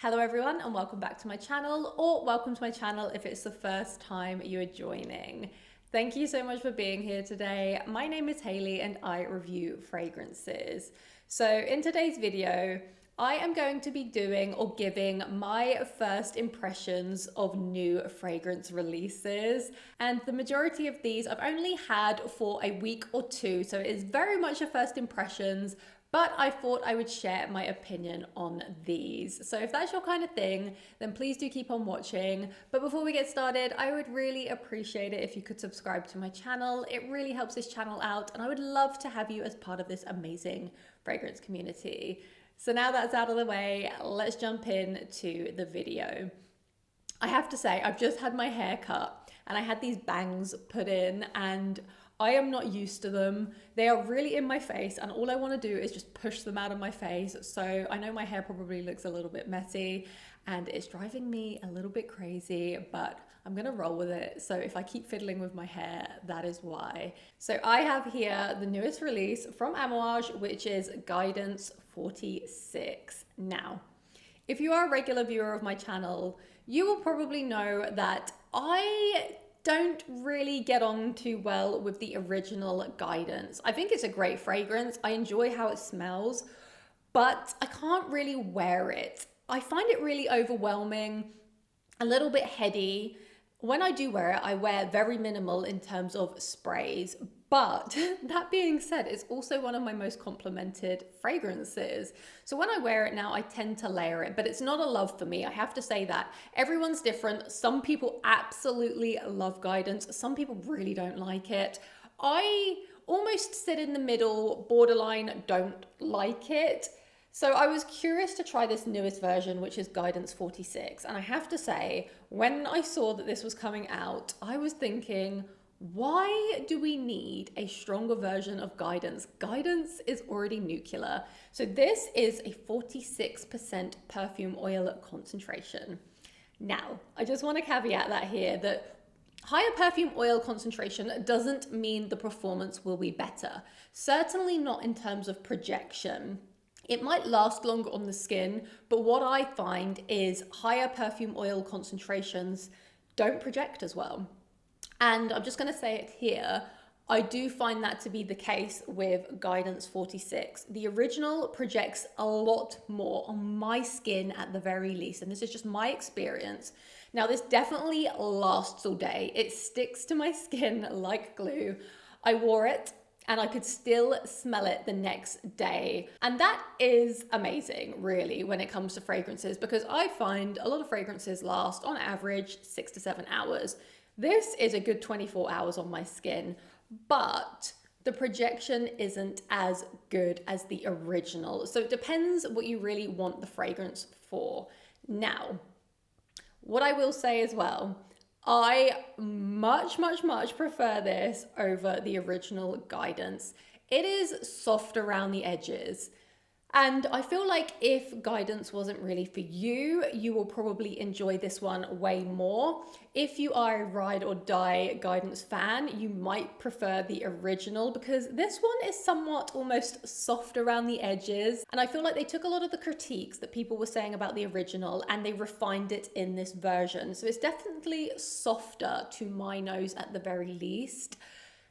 Hello everyone and welcome back to my channel, or welcome to my channel if it's the first time you are joining. Thank you so much for being here today. My name is Hayley and I review fragrances. So in today's video, I am going to be doing or giving my first impressions of new fragrance releases. And the majority of these I've only had for a week or two, so it is very much a first impressions, but I thought I would share my opinion on these. So if that's your kind of thing, then please do keep on watching. But before we get started, I would really appreciate it if you could subscribe to my channel. It really helps this channel out, and I would love to have you as part of this amazing fragrance community. So now that's out of the way, let's jump in to the video. I have to say, I've just had my hair cut and I had these bangs put in, and I am not used to them. They are really in my face and all I want to do is just push them out of my face. So I know my hair probably looks a little bit messy and it's driving me a little bit crazy, but I'm gonna roll with it. So if I keep fiddling with my hair, that is why. So I have here the newest release from Amouage, which is Guidance 46. Now, if you are a regular viewer of my channel, you will probably know that I don't really get on too well with the original Guidance. I think it's a great fragrance. I enjoy how it smells, but I can't really wear it. I find it really overwhelming, a little bit heady. When I do wear it, I wear very minimal in terms of sprays. But that being said, it's also one of my most complimented fragrances. So when I wear it now, I tend to layer it, but it's not a love for me. I have to say that. Everyone's different. Some people absolutely love Guidance. Some people really don't like it. I almost sit in the middle, borderline don't like it. So I was curious to try this newest version, which is Guidance 46. And I have to say, when I saw that this was coming out, I was thinking, why do we need a stronger version of Guidance? Guidance is already nuclear. So this is a 46% perfume oil concentration. Now, I just want to caveat that here, that higher perfume oil concentration doesn't mean the performance will be better. Certainly not in terms of projection. It might last longer on the skin, but what I find is higher perfume oil concentrations don't project as well. And I'm just going to say it here, I do find that to be the case with Guidance 46. The original projects a lot more on my skin at the very least, and this is just my experience. Now, this definitely lasts all day. It sticks to my skin like glue. I wore it and I could still smell it the next day. And that is amazing, really, when it comes to fragrances, because I find a lot of fragrances last on average 6 to 7 hours. This is a good 24 hours on my skin, but the projection isn't as good as the original. So it depends what you really want the fragrance for. Now, what I will say as well, I much prefer this over the original Guidance. It is soft around the edges. And I feel like if Guidance wasn't really for you, you will probably enjoy this one way more. If you are a ride or die Guidance fan, you might prefer the original, because this one is somewhat almost soft around the edges. And I feel like they took a lot of the critiques that people were saying about the original and they refined it in this version. So it's definitely softer to my nose at the very least.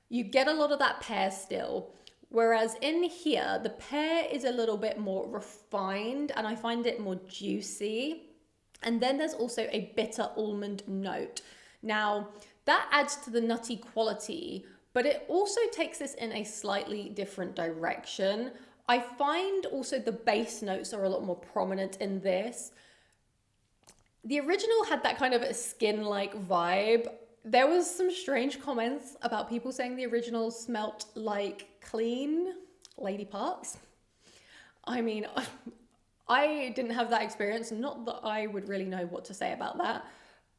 You get a lot of that pear still. Whereas in here, the pear is a little bit more refined and I find it more juicy. And then there's also a bitter almond note. Now, that adds to the nutty quality, but it also takes this in a slightly different direction. I find also the base notes are a lot more prominent in this. The original had that kind of a skin-like vibe. There was some strange comments about people saying the original smelt like clean lady parts. I mean, I didn't have that experience, not that I would really know what to say about that.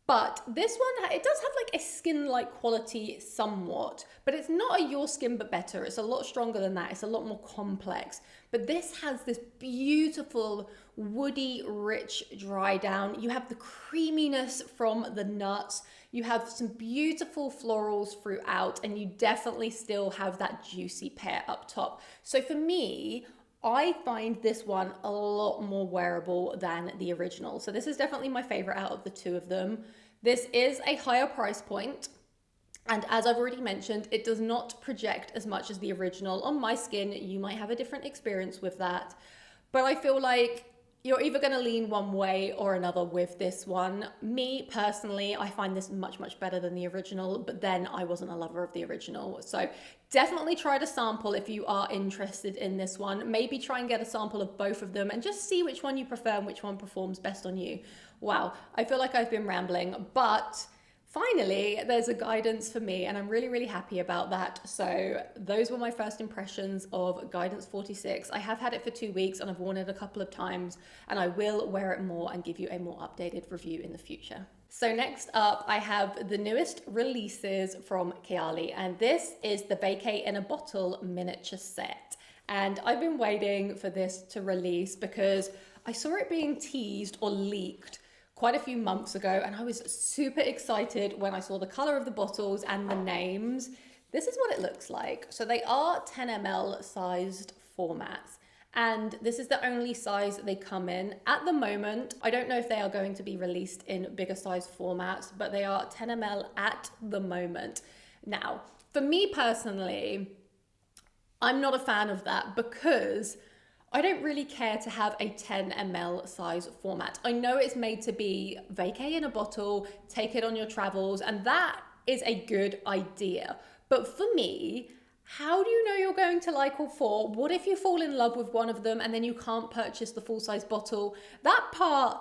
But this one, it does have like a skin-like quality somewhat, but it's not a your skin but better. It's a lot stronger than that. It's a lot more complex. But this has this beautiful, woody, rich dry down. You have the creaminess from the nuts. You have some beautiful florals throughout, and you definitely still have that juicy pear up top. So for me, I find this one a lot more wearable than the original. So this is definitely my favorite out of the two of them. This is a higher price point. And as I've already mentioned, it does not project as much as the original on my skin. You might have a different experience with that. But I feel like you're either going to lean one way or another with this one. Me personally, I find this much, much better than the original, but then I wasn't a lover of the original. So definitely try to sample if you are interested in this one. Maybe try and get a sample of both of them and just see which one you prefer and which one performs best on you. Wow, I feel like I've been rambling, but finally, there's a guidance for me, and I'm really, really happy about that. So those were my first impressions of Guidance 46. I have had it for 2 weeks and I've worn it a couple of times, and I will wear it more and give you a more updated review in the future. So next up, I have the newest releases from Kayali, and this is the Vacay in a Bottle miniature set. And I've been waiting for this to release because I saw it being teased or leaked quite a few months ago, and I was super excited when I saw the color of the bottles and the names. This is what it looks like. So they are 10 ml sized formats, and this is the only size they come in at the moment. I don't know if they are going to be released in bigger size formats, but they are 10 ml at the moment. Now, for me personally, I'm not a fan of that because I don't really care to have a 10 ml size format. I know it's made to be vacay in a bottle, take it on your travels, and that is a good idea. But for me, how do you know you're going to like all four? What if you fall in love with one of them and then you can't purchase the full size bottle? That part,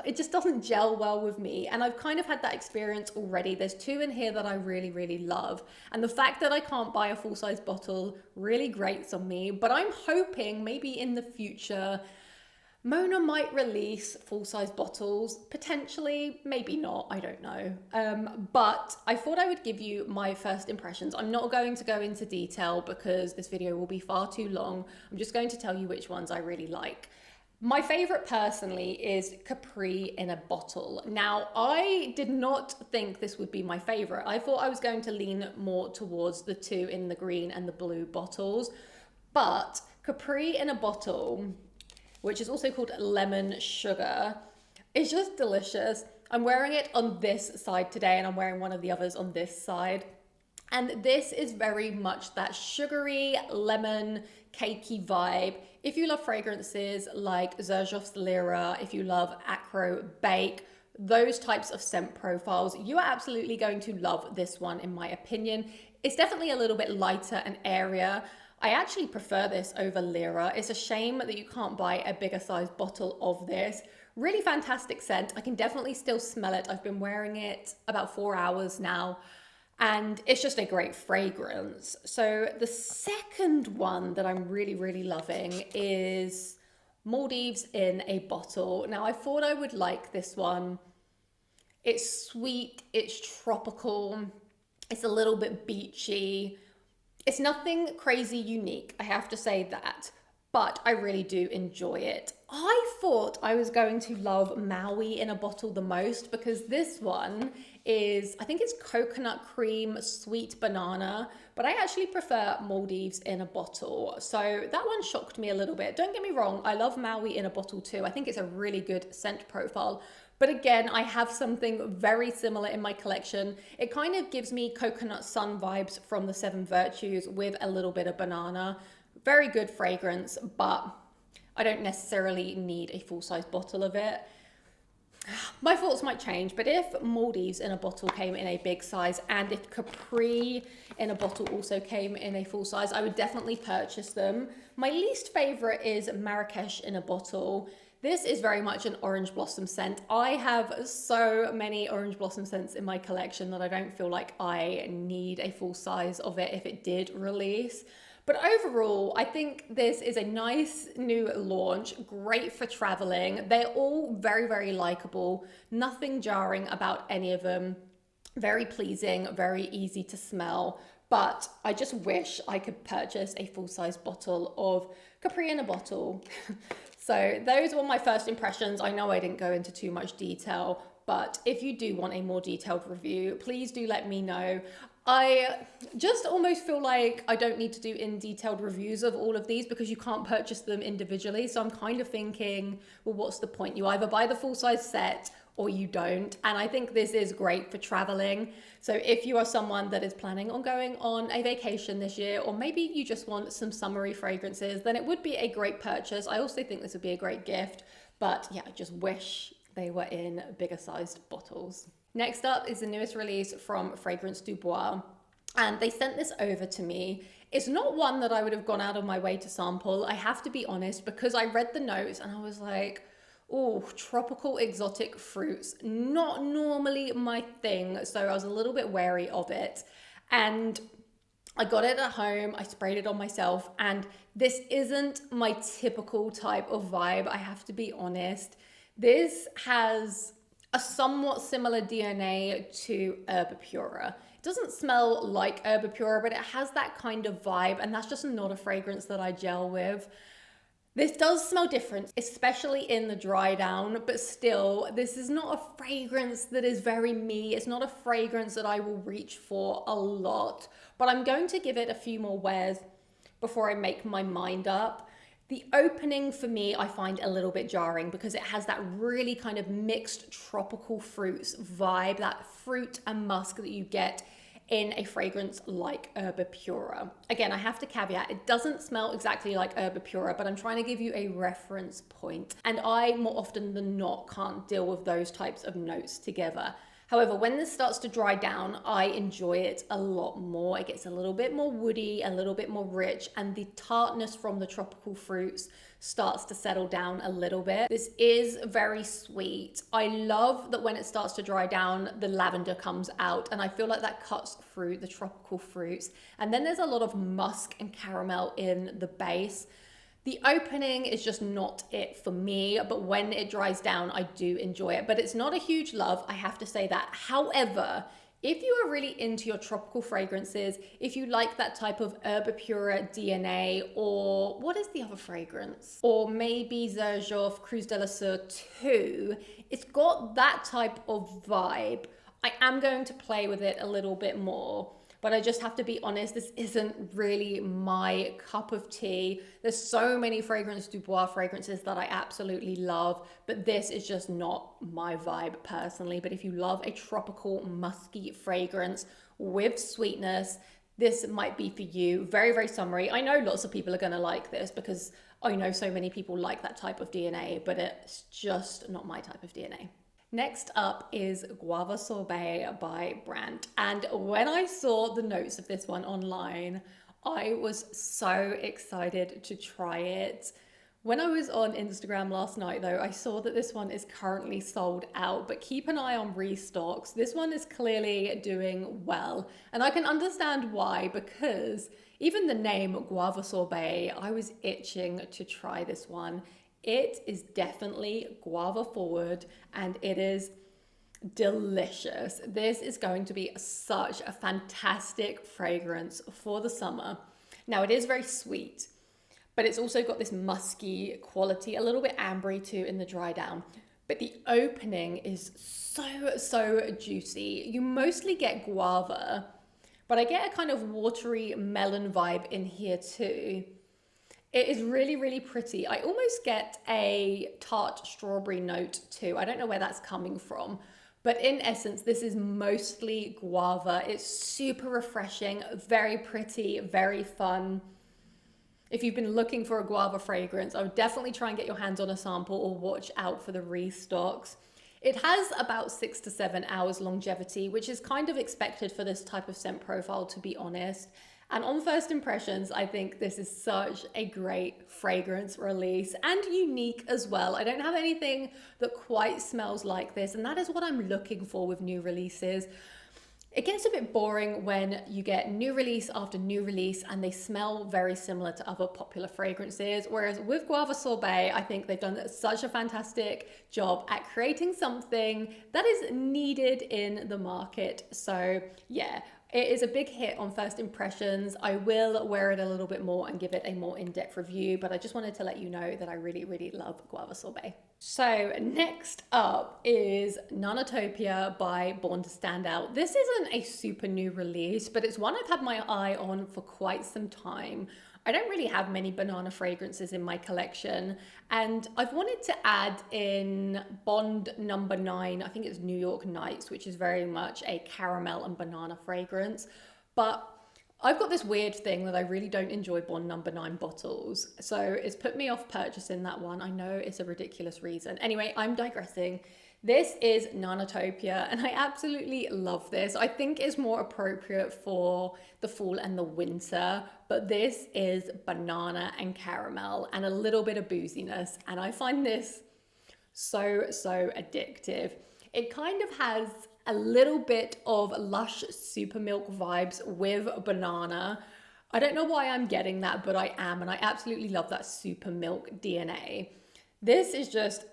it just doesn't gel well with me. And I've kind of had that experience already. There's two in here that I really, really love. And the fact that I can't buy a full size bottle really grates on me. But I'm hoping maybe in the future, Mona might release full size bottles, potentially, maybe not, I don't know. But I thought I would give you my first impressions. I'm not going to go into detail because this video will be far too long. I'm just going to tell you which ones I really like. My favorite personally is Capri in a bottle. Now, I did not think this would be my favorite. I thought I was going to lean more towards the two in the green and the blue bottles, but Capri in a bottle, which is also called lemon sugar, is just delicious. I'm wearing it on this side today, and I'm wearing one of the others on this side. And this is very much that sugary, lemon, cakey vibe. If you love fragrances like Xerjoff's Lyra, if you love Acro Bake, those types of scent profiles, you are absolutely going to love this one in my opinion. It's definitely a little bit lighter and airier. I actually prefer this over Lyra. It's a shame that you can't buy a bigger size bottle of this. Really fantastic scent. I can definitely still smell it. I've been wearing it about 4 hours now, and it's just a great fragrance. So the second one that I'm really, really loving is Maldives in a bottle. Now, I thought I would like this one. It's sweet, it's tropical, it's a little bit beachy. It's nothing crazy unique, I have to say that, but I really do enjoy it. I thought I was going to love Maui in a bottle the most because this one is, I think it's coconut cream, sweet banana, but I actually prefer Maldives in a bottle. So that one shocked me a little bit. Don't get me wrong, I love Maui in a bottle too. I think it's a really good scent profile. But again, I have something very similar in my collection. It kind of gives me coconut sun vibes from the Seven Virtues with a little bit of banana. Very good fragrance, but I don't necessarily need a full-size bottle of it. My thoughts might change, but if Maldives in a bottle came in a big size and if Capri in a bottle also came in a full size, I would definitely purchase them. My least favorite is Marrakesh in a bottle. This is very much an orange blossom scent. I have so many orange blossom scents in my collection that I don't feel like I need a full size of it if it did release. But overall, I think this is a nice new launch, great for traveling. They're all very, very likable, nothing jarring about any of them. Very pleasing, very easy to smell. But I just wish I could purchase a full-size bottle of Capri in a bottle. So those were my first impressions. I know I didn't go into too much detail, but if you do want a more detailed review, please do let me know. I just almost feel like I don't need to do in detailed reviews of all of these because you can't purchase them individually. So I'm kind of thinking, well, what's the point? You either buy the full size set or you don't. And I think this is great for traveling. So if you are someone that is planning on going on a vacation this year, or maybe you just want some summery fragrances, then it would be a great purchase. I also think this would be a great gift, but yeah, I just wish they were in bigger sized bottles. Next up is the newest release from Fragrance du Bois, and they sent this over to me. It's not one that I would have gone out of my way to sample, I have to be honest, because I read the notes and I was like, oh, tropical exotic fruits, not normally my thing, so I was a little bit wary of it. And I got it at home, I sprayed it on myself, and this isn't my typical type of vibe, I have to be honest. This has a somewhat similar DNA to Herbapura. It doesn't smell like Herbapura, but it has that kind of vibe, and that's just not a fragrance that I gel with. This does smell different, especially in the dry down, but still, this is not a fragrance that is very me. It's not a fragrance that I will reach for a lot, but I'm going to give it a few more wears before I make my mind up. The opening for me, I find a little bit jarring because it has that really kind of mixed tropical fruits vibe, that fruit and musk that you get in a fragrance like Herbapura. Again, I have to caveat, it doesn't smell exactly like Herbapura, but I'm trying to give you a reference point. And I, more often than not, can't deal with those types of notes together. However, when this starts to dry down, I enjoy it a lot more. It gets a little bit more woody, a little bit more rich, and the tartness from the tropical fruits starts to settle down a little bit. This is very sweet. I love that when it starts to dry down, the lavender comes out, and I feel like that cuts through the tropical fruits. And then there's a lot of musk and caramel in the base. The opening is just not it for me, but when it dries down, I do enjoy it. But it's not a huge love, I have to say that. However, if you are really into your tropical fragrances, if you like that type of Herbapura DNA, or what is the other fragrance? Or maybe Xerjoff Cruz de la Sur 2, it's got that type of vibe. I am going to play with it a little bit more. But I just have to be honest, this isn't really my cup of tea. There's so many Fragrance du Bois fragrances that I absolutely love, but this is just not my vibe personally. But if you love a tropical musky fragrance with sweetness, this might be for you. Very, very summery. I know lots of people are gonna like this because I know so many people like that type of DNA, but it's just not my type of DNA. Next up is Guava Sorbet by Brandt. And when I saw the notes of this one online, I was so excited to try it. When I was on Instagram last night though, I saw that this one is currently sold out, but keep an eye on restocks. This one is clearly doing well. And I can understand why, because even the name Guava Sorbet, I was itching to try this one. It is definitely guava forward and it is delicious. This is going to be such a fantastic fragrance for the summer. Now it is very sweet, but it's also got this musky quality, a little bit ambery too in the dry down. But the opening is so juicy. You mostly get guava, but I get a kind of watery melon vibe in here too. It is really, really pretty. I almost get a tart strawberry note too. I don't know where that's coming from, but in essence, this is mostly guava. It's super refreshing, very pretty, very fun. If you've been looking for a guava fragrance, I would definitely try and get your hands on a sample or watch out for the restocks. It has about 6 to 7 hours longevity, which is kind of expected for this type of scent profile, to be honest. And on first impressions, I think this is such a great fragrance release and unique as well. I don't have anything that quite smells like this, and that is what I'm looking for with new releases. It gets a bit boring when you get new release after new release and they smell very similar to other popular fragrances. Whereas with Guava Sorbet, I think they've done such a fantastic job at creating something that is needed in the market. So yeah, it is a big hit on first impressions. I will wear it a little bit more and give it a more in-depth review, but I just wanted to let you know that I really, really love Guava Sorbet. So next up is Nanatopia by Born to Stand Out. This isn't a super new release, but it's one I've had my eye on for quite some time. I don't really have many banana fragrances in my collection, and I've wanted to add in Bond number 9, I think it's New York Nights, which is very much a caramel and banana fragrance. But I've got this weird thing that I really don't enjoy Bond number 9 bottles. So it's put me off purchasing that one. I know it's a ridiculous reason. Anyway, I'm digressing. This is Nanatopia, and I absolutely love this. I think it's more appropriate for the fall and the winter, but this is banana and caramel and a little bit of booziness. And I find this so addictive. It kind of has a little bit of lush super milk vibes with banana. I don't know why I'm getting that, but I am, and I absolutely love that super milk DNA. This is just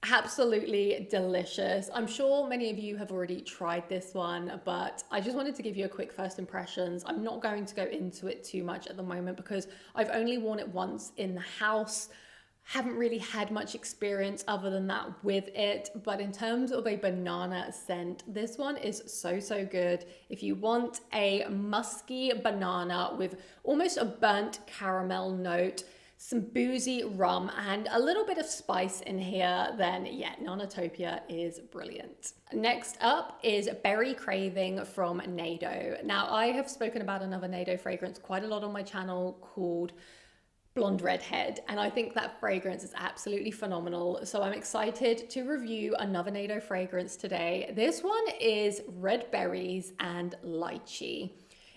absolutely delicious. I'm sure many of you have already tried this one, but I just wanted to give you a quick first impressions. I'm not going to go into it too much at the moment because I've only worn it once in the house. Haven't really had much experience other than that with it, but in terms of a banana scent, this one is so good. If you want a musky banana with almost a burnt caramel note, some boozy rum, and a little bit of spice in here, then yeah, Nanatopia is brilliant. Next up is Berry Craving from Neydo. Now, I have spoken about another Neydo fragrance quite a lot on my channel called Blonde Redhead, and I think that fragrance is absolutely phenomenal. So I'm excited to review another Neydo fragrance today. This one is red berries and lychee.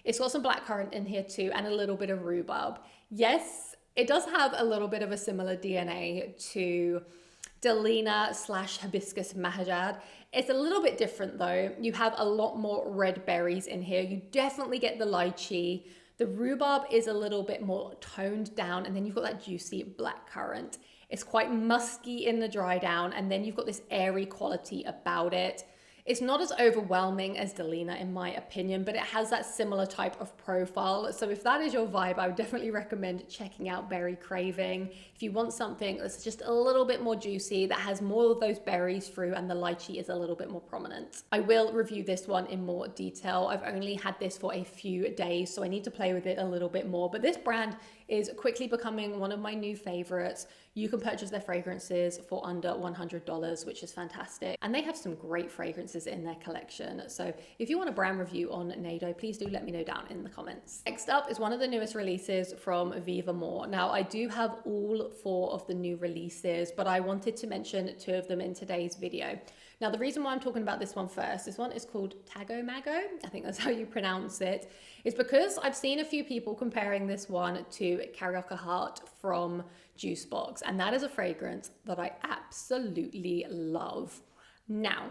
It's got some blackcurrant in here too, and a little bit of rhubarb. Yes, it does have a little bit of a similar DNA to Delina / Hibiscus Mahajad. It's a little bit different though. You have a lot more red berries in here. You definitely get the lychee. The rhubarb is a little bit more toned down, and then you've got that juicy blackcurrant. It's quite musky in the dry down, and then you've got this airy quality about it. It's not as overwhelming as Delina in my opinion, but it has that similar type of profile. So if that is your vibe, I would definitely recommend checking out Berry Craving. If you want something that's just a little bit more juicy, that has more of those berries through, and the lychee is a little bit more prominent. I will review this one in more detail. I've only had this for a few days, so I need to play with it a little bit more. But this brand is quickly becoming one of my new favorites. You can purchase their fragrances for under $100, which is fantastic. And they have some great fragrances in their collection. So if you want a brand review on Neydo, please do let me know down in the comments. Next up is one of the newest releases from Vivamor. Now, I do have all 4 of the new releases, but I wanted to mention 2 of them in today's video. Now, the reason why I'm talking about this one first, this one is called Tagomago, I think that's how you pronounce it, is because I've seen a few people comparing this one to Carioca Heart from Juicebox, and that is a fragrance that I absolutely love. Now,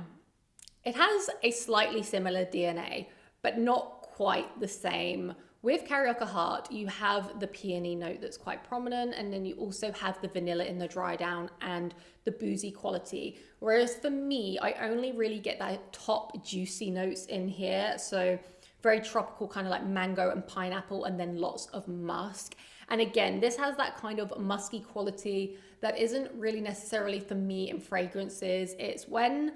it has a slightly similar DNA, but not quite the same. With Carioca Heart, you have the peony note that's quite prominent, and then you also have the vanilla in the dry down and the boozy quality. Whereas for me, I only really get that top juicy notes in here. So very tropical, kind of like mango and pineapple, and then lots of musk. And again, this has that kind of musky quality that isn't really necessarily for me in fragrances. It's when,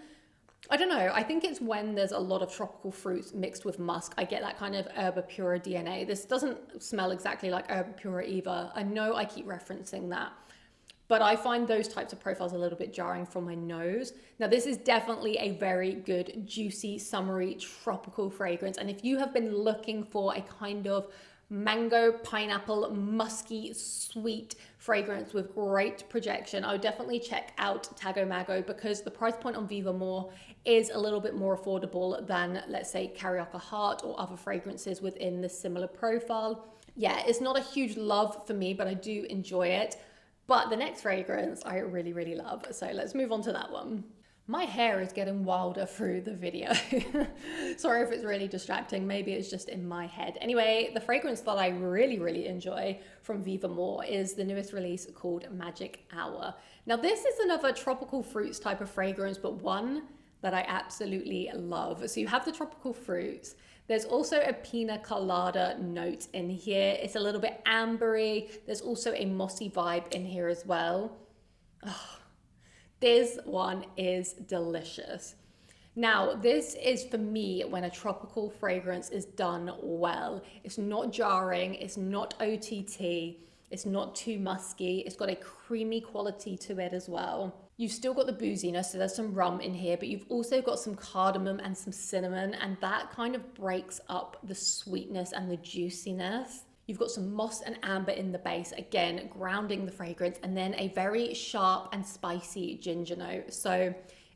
I don't know, I think it's when there's a lot of tropical fruits mixed with musk, I get that kind of Herba Pura DNA. This doesn't smell exactly like Herba Pura either. I know I keep referencing that, but I find those types of profiles a little bit jarring from my nose. Now, this is definitely a very good, juicy, summery, tropical fragrance. And if you have been looking for a kind of mango, pineapple, musky, sweet fragrance with great projection, I would definitely check out Tagomago, because the price point on Vivamor is a little bit more affordable than, let's say, Carioca Heart or other fragrances within the similar profile. Yeah, it's not a huge love for me, but I do enjoy it. But the next fragrance I really love. So let's move on to that one. My hair is getting wilder through the video. Sorry if it's really distracting. Maybe it's just in my head. Anyway, the fragrance that I really enjoy from Vivamor is the newest release called Magic Hour. Now, this is another tropical fruits type of fragrance, but one that I absolutely love. So you have the tropical fruits. There's also a pina colada note in here. It's a little bit ambery. There's also a mossy vibe in here as well. Oh, This one is delicious. Now, this is for me when a tropical fragrance is done well. It's not jarring, it's not OTT, it's not too musky, it's got a creamy quality to it as well. You've still got the booziness, so there's some rum in here, but you've also got some cardamom and some cinnamon, and that kind of breaks up the sweetness and the juiciness. You've got some moss and amber in the base, again, grounding the fragrance, and then a very sharp and spicy ginger note. So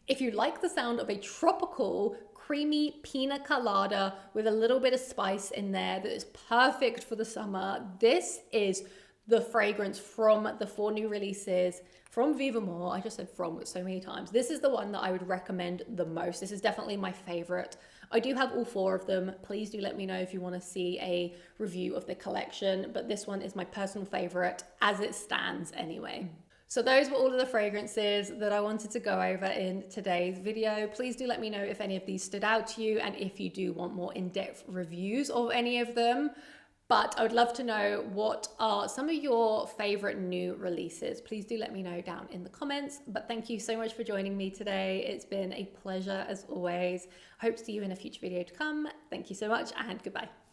if you like the sound of a tropical, creamy pina colada with a little bit of spice in there that is perfect for the summer, this is the fragrance from the 4 new releases from Vivamor. I just said from so many times. This is the one that I would recommend the most. This is definitely my favorite. I do have all 4 of them. Please do let me know if you want to see a review of the collection, but this one is my personal favorite as it stands anyway. So those were all of the fragrances that I wanted to go over in today's video. Please do let me know if any of these stood out to you and if you do want more in-depth reviews of any of them. But I would love to know what are some of your favorite new releases. Please do let me know down in the comments. But thank you so much for joining me today. It's been a pleasure as always. I hope to see you in a future video to come. Thank you so much and goodbye.